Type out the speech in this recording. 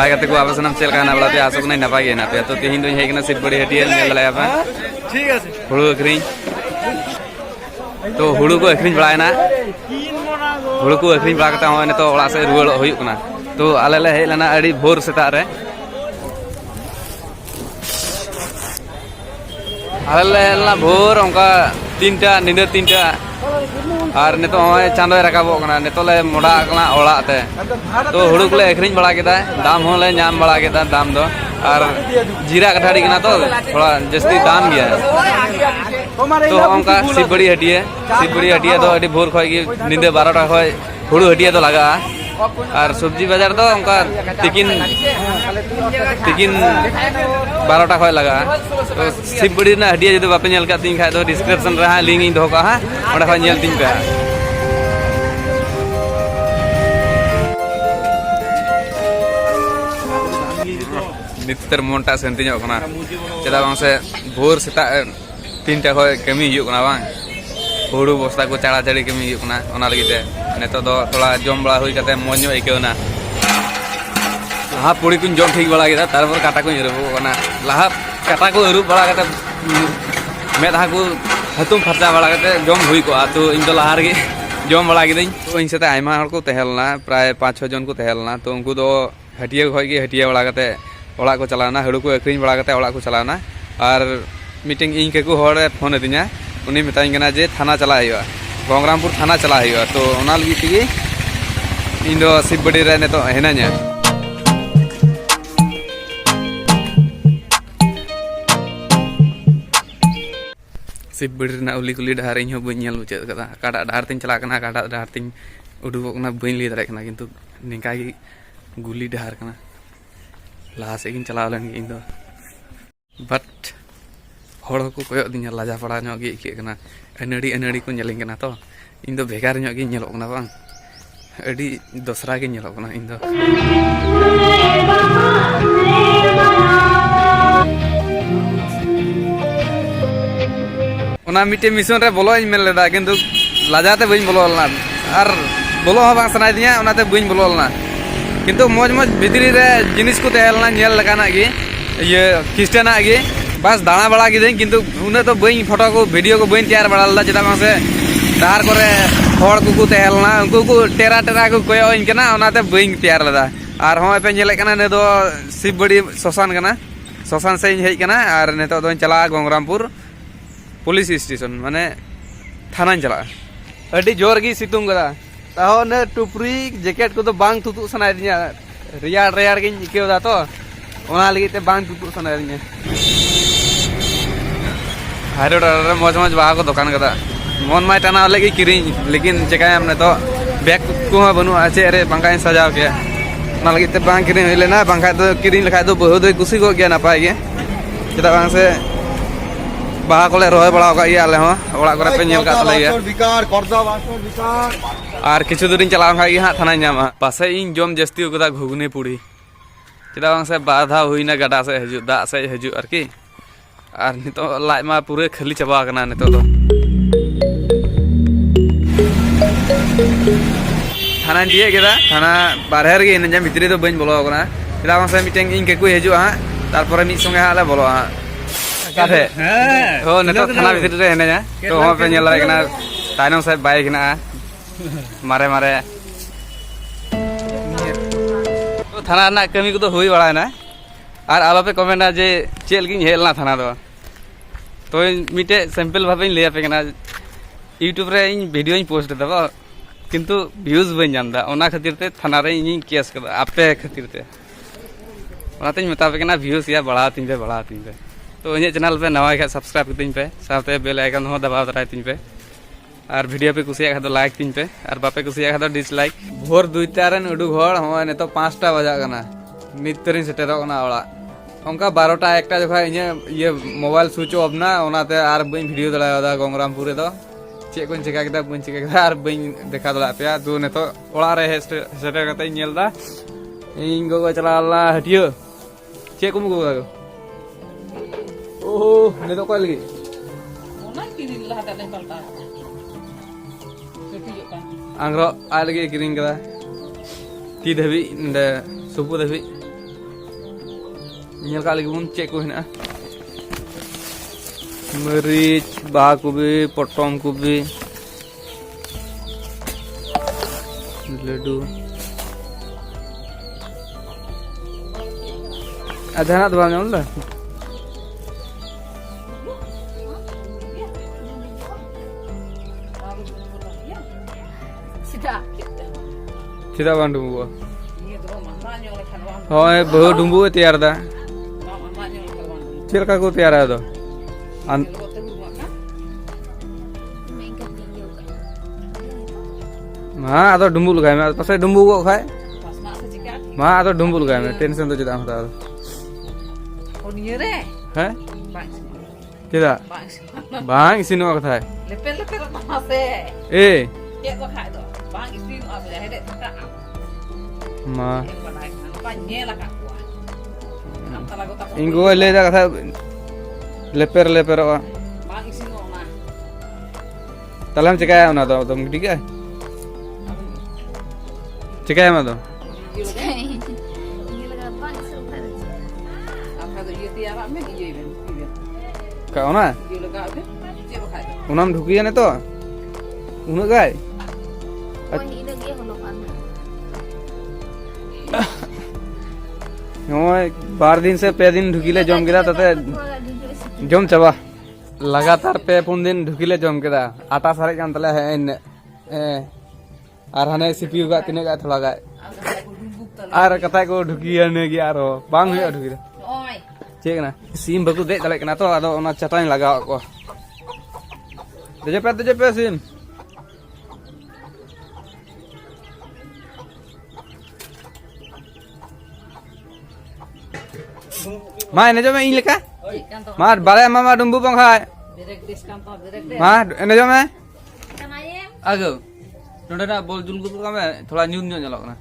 हाय करते को आपस में चल का ना बड़ा आसो नहीं नपा गया ना पे तो तीन दिन है कि ना सिर्फ बड़ी हटिया निकल लाया पे ठीक है हुड़ू अखरीन तो हुड़ू को अखरीन बड़ा है ना हुड़ू को अखरीन बड़ा करता हूँ तो ओड़ा से रुआड़ हुई ना तो आले ले है लेना अड़ी भोर सेता रे आले ले भोर उनका 3टा निंदा 3टा और नितो चांदो रकाबो कना नितो ले मोड़ा कना ओड़ा ते तो हुड़ू को ले अखरीन बड़ा केदा दाम हो ले नाम बड़ा केदा दाम दो और जीरा कठाड़ी कना तो थोड़ा जस्ती दाम गया तो उनका सिबड़ी हटिया तो अड़ी भोर खय निंदा 12टा खय हुड़ू हटिया तो लगा और सब्जी बाजार तो उनका तिकिन 12टा खय लगा तो सिबड़ी ना हटिया जो बापे नेल का तीन खाय तो डिस्क्रिप्शन रे लिंक इन दो का हा ओडा खय नेल तीन पे नितर मोनटा सेंती ᱧᱚᱜ कना चेदा बांग से भोर सेता 3टा खय कमी हियो कना बांग हुड़ू बस्ता को चाड़ा चाड़ी कमी हियो कना ओना लगी ते नेतो दो थोड़ा जम बड़ा हुई कते मोज ᱧᱚᱜ आइकौना लाहा पुड़ी कुन जम ठीक बड़ा केदा तारपर काटा को अरुबो कना लाहा काटा को अरुब बड़ा कते मेधा को हतुम फरचा बड़ा कते जम हुई को तो इन तो लाहा रे जम बड़ा केदिन तो इन सेता आयमा हर को तहेलना प्राय 5-6 जन को तहेलना तो उनको दो हटिया खय के हटिया बड़ा कते ओड़ा को चलाना हुड़ू को अखरीन बड़ा कते ओड़ा को चलाना और मीटिंग इन के को होड़े फोन अदिना उनी मिताई कना जे थाना चला हयो गंगरामपुर थाना चला हयो तो ओना लगी तिगी इन दो सिबड़ी रे ने तो हेना냐 सिबड़ी ना उली कुली डहार इन हो बई नेल बुचे कदा काडा डहार तिन चला कना काडा डहार तिन उडुबो कना बई ली दारे कना किंतु निका गी गुली डहार कना लाहा से गिन चला लन इन दो बट हड़ को कोयो दिना लाजा पड़ा ᱧᱚᱜ गे इके कना अनड़ी को नेलिंग कना तो इन दो भेगार ᱧᱚᱜ गे नेलो कना बांग अड़ी दोसरा गे नेलो कना इन दो ओना मिटे मिशन रे बोलो इन मेल लेदा किंतु लाजाते बइन बोलो लना और बोलो ह बांग सनाय दिया ओनाते बइन बोलो लना किंतु मौज भितरी रे जिनिस को तहेलना नेल लगाना गे ये क्रिस्टियाना गे बस दाना बड़ा किदें किंतु उन्हें तो बई फोटो को वीडियो को बई तैयार बड़ा ला चेदा से डार करे हड़ को तहेलना उनको को टेरा को कोयो इन कना ओनाते बई तैयार लदा और होय पे नेले कना ने दो सिबड़ी शोषण कना शोषण से हेज कना और ने तो चला गंगरामपुर पुलिस स्टेशन माने थाना चला अडी जोर गी सितुंग कदा ताहो ने टुपरी जैकेट को तो बांग तुतु सनाय दिया रियाड़ गिन इकेदा तो ओना लगी ते बांग तुतु सनाय दिया हाइरोड मौज बाहा को दुकान कदा मन माय टाना लगी किरिंग लेकिन चेकाय हमने तो बैग को बनु आचे रे बांगाय सजाव के ना लगी ते बांग किरिंग लेना बांगा तो किरिंग लखाय तो बहुत खुशी को गया नापाय गे चेदा बांग से बाहा को ले रोय बड़ा का ये आले हो ओड़ा करे पे नेल का तले गया विकार करदा वासर विकार और किछु दुरिन चलाव खाय हा थाना नामा पासे इन जम जस्ती कदा घुगने पुड़ी चेदा बांग से बाधा हुईना गडा से हजु दा से हजु आरकी और नितो लाइ मा पूरे खाली चबा कना नितो तो थाना दिए गेदा थाना बारहर गे नजा भितरी तो बइन बोलो कना चेदा बांग से मीटिंग इन के को हजु हा तारपर मी संगे हाले बोलो हा काथे हो नितो थाना भितरी रे हेनजा तो हो पे नेल कना ताइनो से बाइक ना मारे तो थाना ना कमी को तो हुई बड़ा ना और आलो पे कमेंट जे चेल गिन हेलना थाना तो मिटे सैंपल भावे ले पे कना यूट्यूब रे इन वीडियो इन पोस्ट दबा किंतु व्यूज बन जानदा ओना खातिर ते थाना रे इन केस कर आपे खातिर ते ओनाते मता पे कना व्यूज या बढ़ा तीन पे तो इन चैनल पे नवा का सब्सक्राइब कर तीन पे साथे बेल आइकन हो दबा दराय तीन पे और वीडियो पे कुसिया खादो लाइक तीन पे और बापे कुसिया खादो डिसलाइक भोर 2टा रन उडुक हड़ हो ने तो 5टा बजा कना नितरिन सेटेरो कना ओड़ा उनका 12टा 1टा जखा ये मोबाइल स्विच ऑफ ना ओनाते आर बई वीडियो दलादा गंगरामपुर रे दो चे को चिका केदा बई चिका केदा आर बई देखा दला पे दो ने तो ओड़ा रे सेटे कते नेलदा इन गो चलाला हटियो चे को मुगो ओहो ने तो कोल गी ओना किरिन लहाटा दे पलटा आंग्रो आलगे किरिन कदा ती धबी सुपु धबी nyel kali pun cek ko hena meric baha kobe potong kobe ladu ada nak tuan nyol lah tidak bang dumbu oh bahu dumbu tiar dah cil kaku tiar ada mah atau dumbu lugai mah pasal dumbu kok khai mah atau dumbu lugai mah tension tu tidak masalah hah tidak bang sini apa khai mah inggo le dah kata leper apa talam cekaya mana tu tu mungkin ke cekaya mana tu kau mana unam dhukian itu unak gay नोय 12 दिन से 5 दिन ढुकीले जम गिरा तते जम चबा लगातार 5 दिन ढुकीले जम गिरा आटा सारे कान तले है इन आर हने सीपीयू का तिने का थोड़ा गा आर कथा को ढुकिया ने गया आरो बांग हुआ ढुकीले ठीक ना सीम बकु दे तले कना तो आदो ओना चटाई लगाव को दे पे सीम मा एने जो में इन लेका मा बाले मामा डुम्बु बंखाय मा एने जो में आगो नोडा बोल जुल को का में थोड़ा न्यून न्यून जलक ना